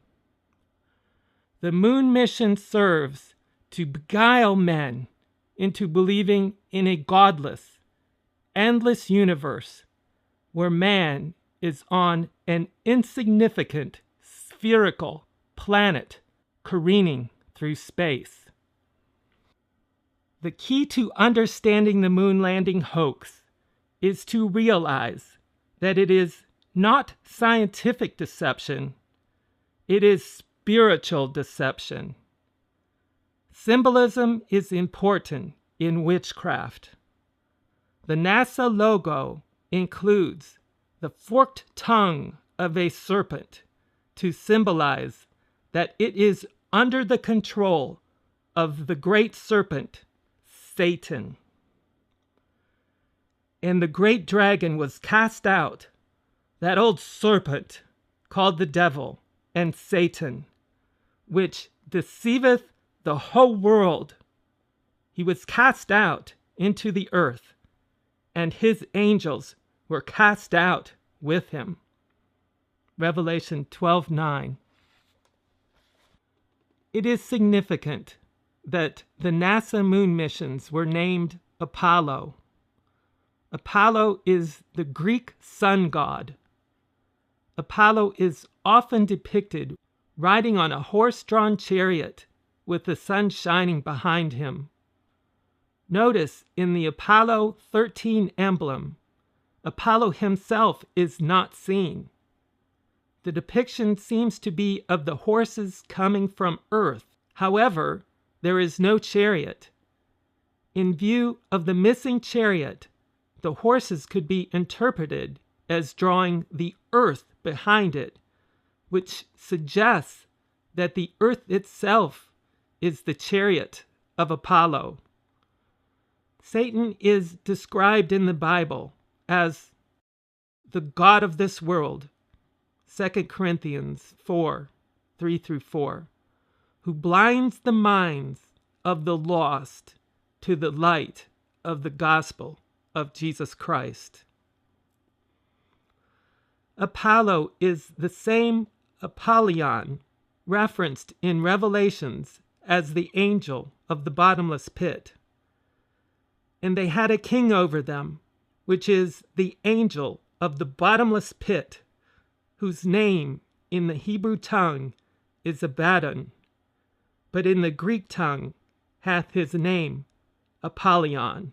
The moon mission serves to beguile men into believing in a godless, endless universe where man is on an insignificant spherical planet careening through space. The key to understanding the moon landing hoax is to realize that it is not scientific deception, it is spiritual deception. Symbolism is important in witchcraft. The NASA logo includes the forked tongue of a serpent to symbolize that it is under the control of the great serpent, Satan. And the great dragon was cast out, that old serpent called the devil and Satan, which deceiveth the whole world. He was cast out into the earth, and his angels were cast out with him. Revelation 12:9. It is significant that the NASA moon missions were named Apollo. Apollo is the Greek sun god. Apollo is often depicted riding on a horse-drawn chariot with the sun shining behind him. Notice in the Apollo 13 emblem, Apollo himself is not seen. The depiction seems to be of the horses coming from Earth. However, there is no chariot. In view of the missing chariot, the horses could be interpreted as drawing the earth behind it, which suggests that the earth itself is the chariot of Apollo. Satan is described in the Bible as the god of this world, 2 Corinthians 4, 3-4, who blinds the minds of the lost to the light of the gospel of Jesus Christ. Apollo is the same Apollyon referenced in Revelations as the angel of the bottomless pit. And they had a king over them, which is the angel of the bottomless pit, whose name in the Hebrew tongue is Abaddon, but in the Greek tongue hath his name Apollyon.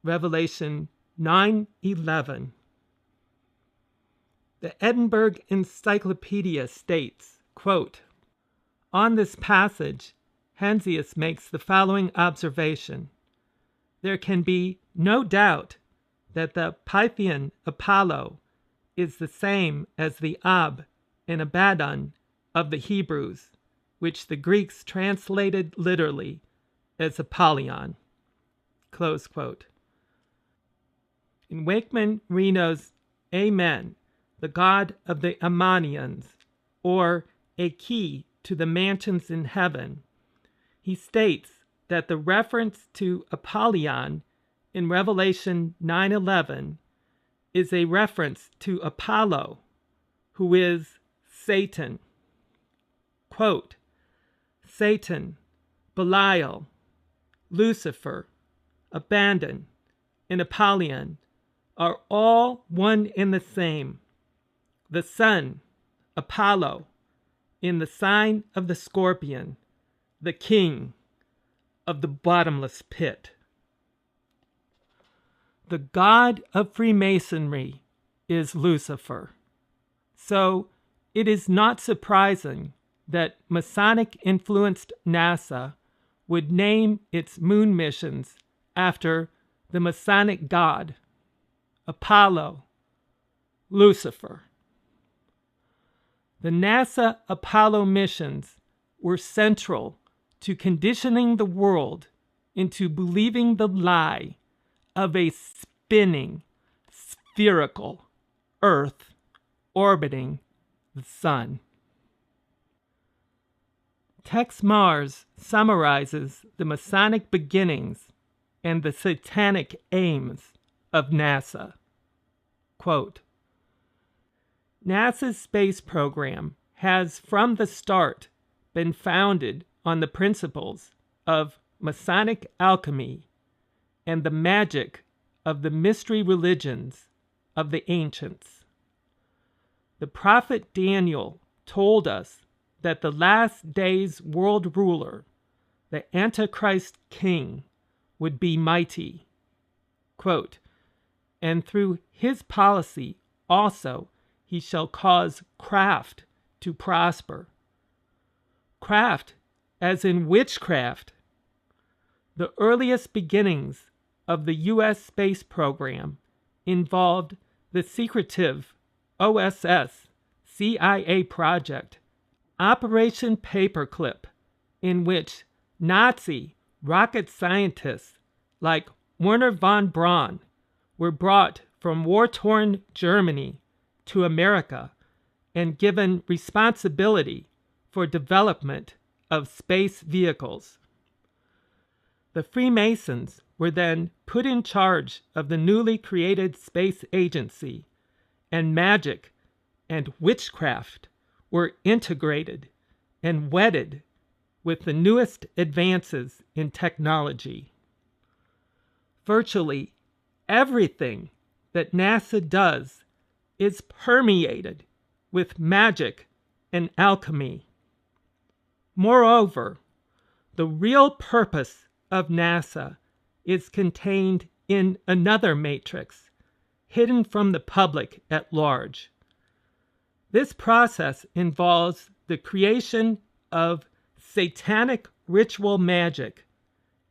Revelation 9:11. The Edinburgh Encyclopedia states, quote, "On this passage, Heinsius makes the following observation. There can be no doubt that the Pythian Apollo is the same as the Ab and Abaddon of the Hebrews, which the Greeks translated literally as Apollyon." Close quote. In Wakeman Reno's Amen, the God of the Ammonians, or A Key to the Mansions in Heaven, he states that the reference to Apollyon in Revelation 9:11 is a reference to Apollo, who is Satan. Quote, "Satan, Belial, Lucifer, Abaddon, and Apollyon are all one and the same. The sun, Apollo, in the sign of the scorpion, the king of the bottomless pit." The god of Freemasonry is Lucifer. So it is not surprising that Masonic-influenced NASA would name its moon missions after the Masonic god, Apollo, Lucifer. The NASA Apollo missions were central to conditioning the world into believing the lie of a spinning, spherical Earth orbiting the sun. Tex Mars summarizes the Masonic beginnings and the satanic aims of NASA. Quote, "NASA's space program has from the start been founded on the principles of Masonic alchemy and the magic of the mystery religions of the ancients. The prophet Daniel told us that the last days world ruler, the Antichrist king, would be mighty. Quote, and through his policy also he shall cause craft to prosper. Craft, as in witchcraft. The earliest beginnings of the U.S. space program involved the secretive OSS CIA project, Operation Paperclip, in which Nazi rocket scientists like Wernher von Braun were brought from war-torn Germany to America and given responsibility for development of space vehicles. The Freemasons were then put in charge of the newly created space agency, and magic and witchcraft were integrated and wedded with the newest advances in technology. Virtually everything that NASA does is permeated with magic and alchemy. Moreover, the real purpose of NASA is contained in another matrix, hidden from the public at large. This process involves the creation of satanic ritual magic,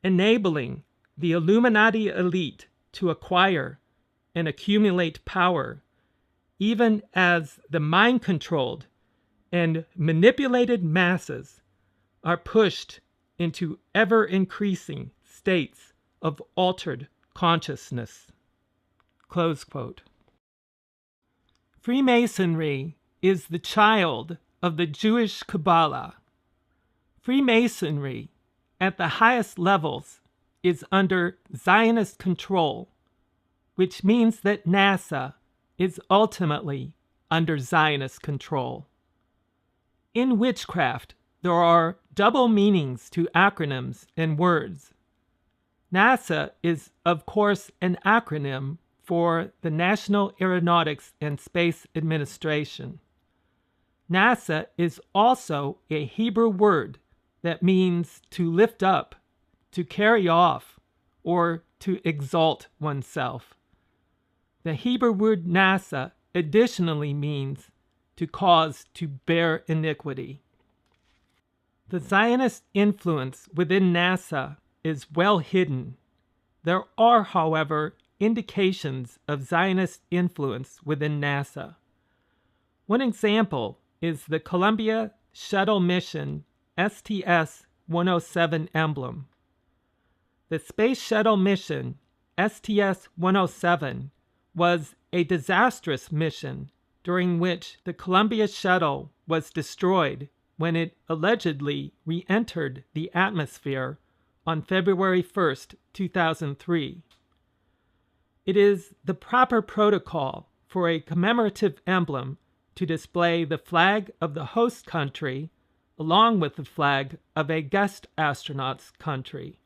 enabling the Illuminati elite to acquire and accumulate power, even as the mind-controlled and manipulated masses are pushed into ever-increasing states of altered consciousness. Close quote. Freemasonry is the child of the Jewish Kabbalah. Freemasonry, at the highest levels, is under Zionist control, which means that NASA is ultimately under Zionist control. In witchcraft, there are double meanings to acronyms and words. NASA is, of course, an acronym for the National Aeronautics and Space Administration. NASA is also a Hebrew word that means to lift up, to carry off, or to exalt oneself. The Hebrew word NASA additionally means to cause to bear iniquity. The Zionist influence within NASA is well hidden. There are, however, indications of Zionist influence within NASA. One example is the Columbia Shuttle Mission STS-107 emblem. The Space Shuttle Mission STS-107 was a disastrous mission during which the Columbia Shuttle was destroyed when it allegedly re-entered the atmosphere on February 1st, 2003. It is the proper protocol for a commemorative emblem to display the flag of the host country along with the flag of a guest astronaut's country.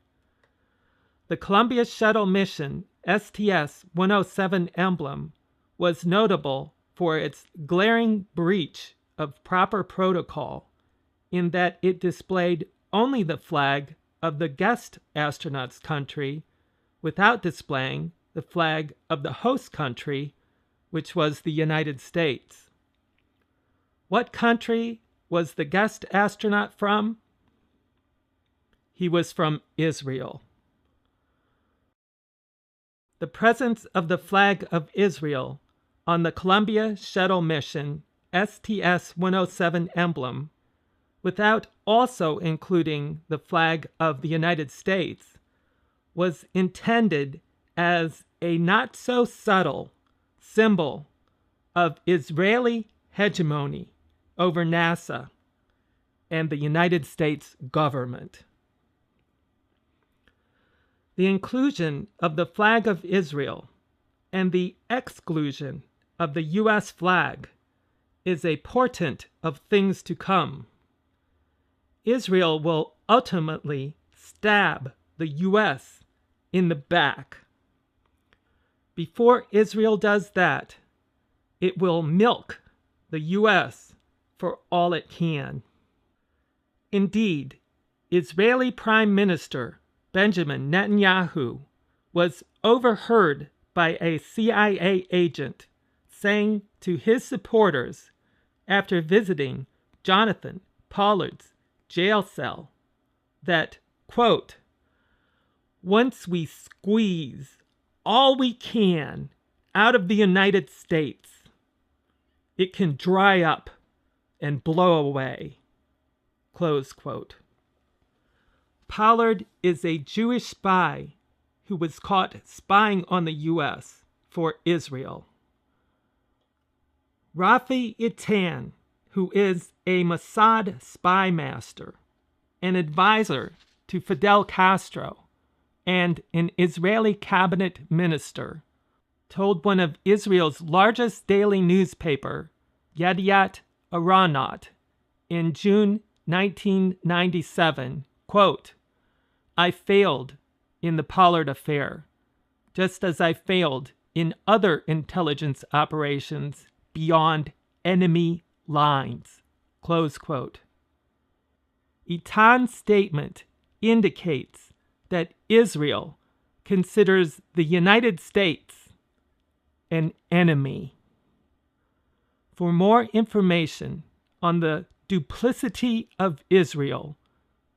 The Columbia Shuttle Mission STS-107 emblem was notable for its glaring breach of proper protocol in that it displayed only the flag of the guest astronaut's country without displaying the flag of the host country, which was the United States. What country was the guest astronaut from? He was from Israel. The presence of the flag of Israel on the Columbia Shuttle Mission STS-107 emblem, without also including the flag of the United States, was intended as a not-so-subtle symbol of Israeli hegemony over NASA and the United States government. The inclusion of the flag of Israel and the exclusion of the U.S. flag is a portent of things to come. Israel will ultimately stab the U.S. in the back. Before Israel does that, it will milk the U.S. for all it can. Indeed, Israeli Prime Minister Benjamin Netanyahu was overheard by a CIA agent saying to his supporters after visiting Jonathan Pollard's jail cell that, quote, "Once we squeeze all we can out of the United States, it can dry up and blow away," close quote. Pollard is a Jewish spy who was caught spying on the U.S. for Israel. Rafi Eitan, who is a Mossad spy master, an advisor to Fidel Castro, and an Israeli cabinet minister, told one of Israel's largest daily newspaper, Yediot Aharonot, in June 1997, quote, "I failed in the Pollard affair, just as I failed in other intelligence operations beyond enemy lines," close quote. Eitan's statement indicates that Israel considers the United States an enemy. For more information on the duplicity of Israel,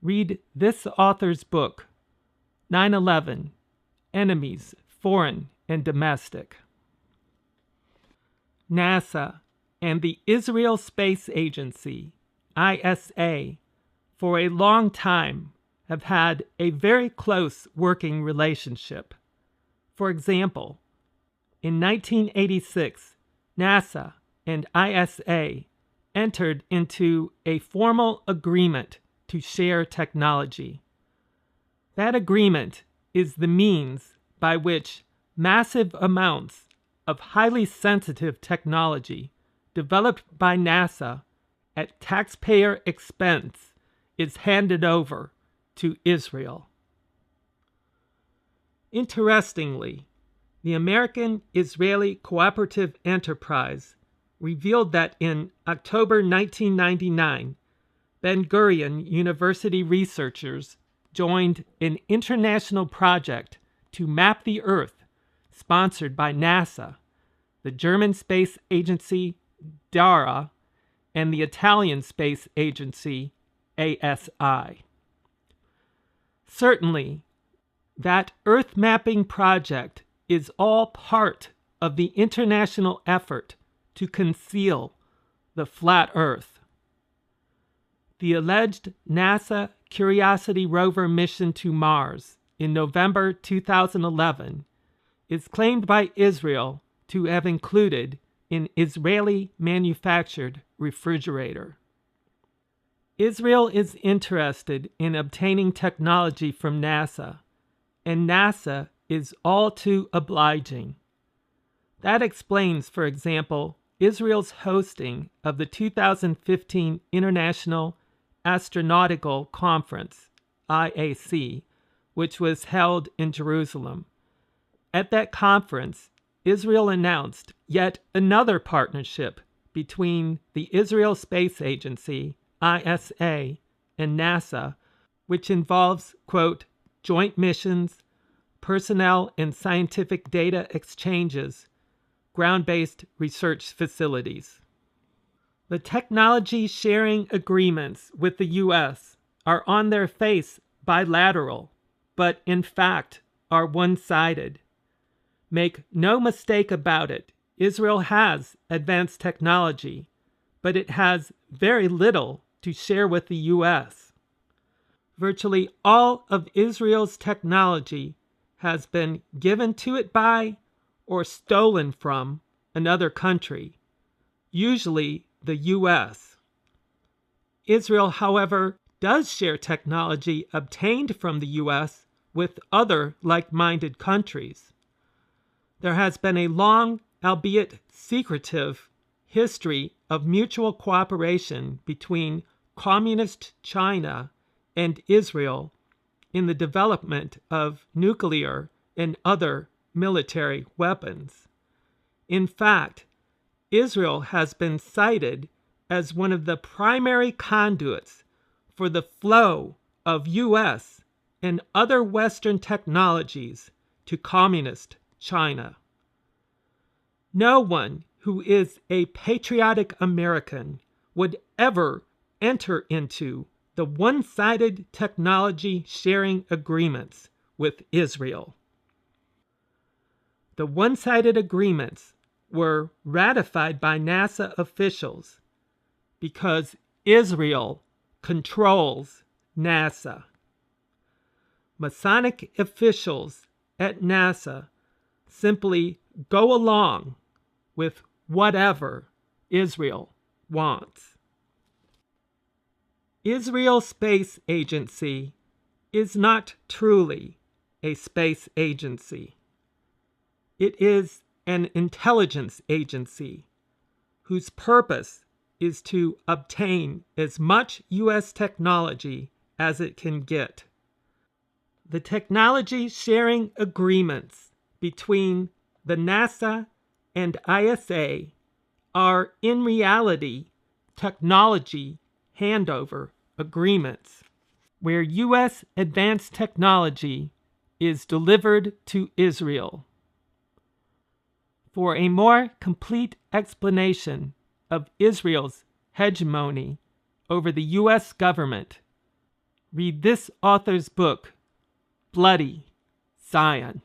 read this author's book, 9/11, Enemies, foreign and domestic. NASA and the Israel Space Agency, ISA, for a long time have had a very close working relationship. For example, in 1986, NASA and ISA entered into a formal agreement to share technology. That agreement is the means by which massive amounts of highly sensitive technology developed by NASA at taxpayer expense is handed over to Israel. Interestingly, the American-Israeli Cooperative Enterprise revealed that in October 1999, Ben-Gurion University researchers joined an international project to map the Earth sponsored by NASA, the German space agency DARA, and the Italian space agency ASI. Certainly, that Earth mapping project is all part of the international effort to conceal the flat Earth. The alleged NASA Curiosity rover mission to Mars in November 2011 is claimed by Israel to have included an Israeli-manufactured refrigerator. Israel is interested in obtaining technology from NASA, and NASA is all too obliging. That explains, for example, Israel's hosting of the 2015 International Astronautical Conference, IAC, which was held in Jerusalem. At that conference, Israel announced yet another partnership between the Israel Space Agency, ISA, and NASA, which involves, quote, joint missions, personnel and scientific data exchanges, ground-based research facilities. The technology sharing agreements with the U.S. are on their face bilateral, but in fact are one-sided. Make no mistake about it, Israel has advanced technology, but it has very little to share with the U.S. Virtually all of Israel's technology has been given to it by or stolen from another country, usually the U.S. Israel, however, does share technology obtained from the U.S. with other like-minded countries. There has been a long, albeit secretive, history of mutual cooperation between Communist China and Israel in the development of nuclear and other military weapons. In fact, Israel has been cited as one of the primary conduits for the flow of U.S. and other Western technologies to Communist China. No one who is a patriotic American would ever enter into the one-sided technology sharing agreements with Israel. The one-sided agreements were ratified by NASA officials because Israel controls NASA. Masonic officials at NASA simply go along with whatever Israel wants. Israel Space Agency is not truly a space agency. It is an intelligence agency whose purpose is to obtain as much U.S. technology as it can get. The technology sharing agreements between the NASA and ISA are in reality technology handover agreements, where U.S. advanced technology is delivered to Israel. For a more complete explanation of Israel's hegemony over the U.S. government, read this author's book, Bloody Zion.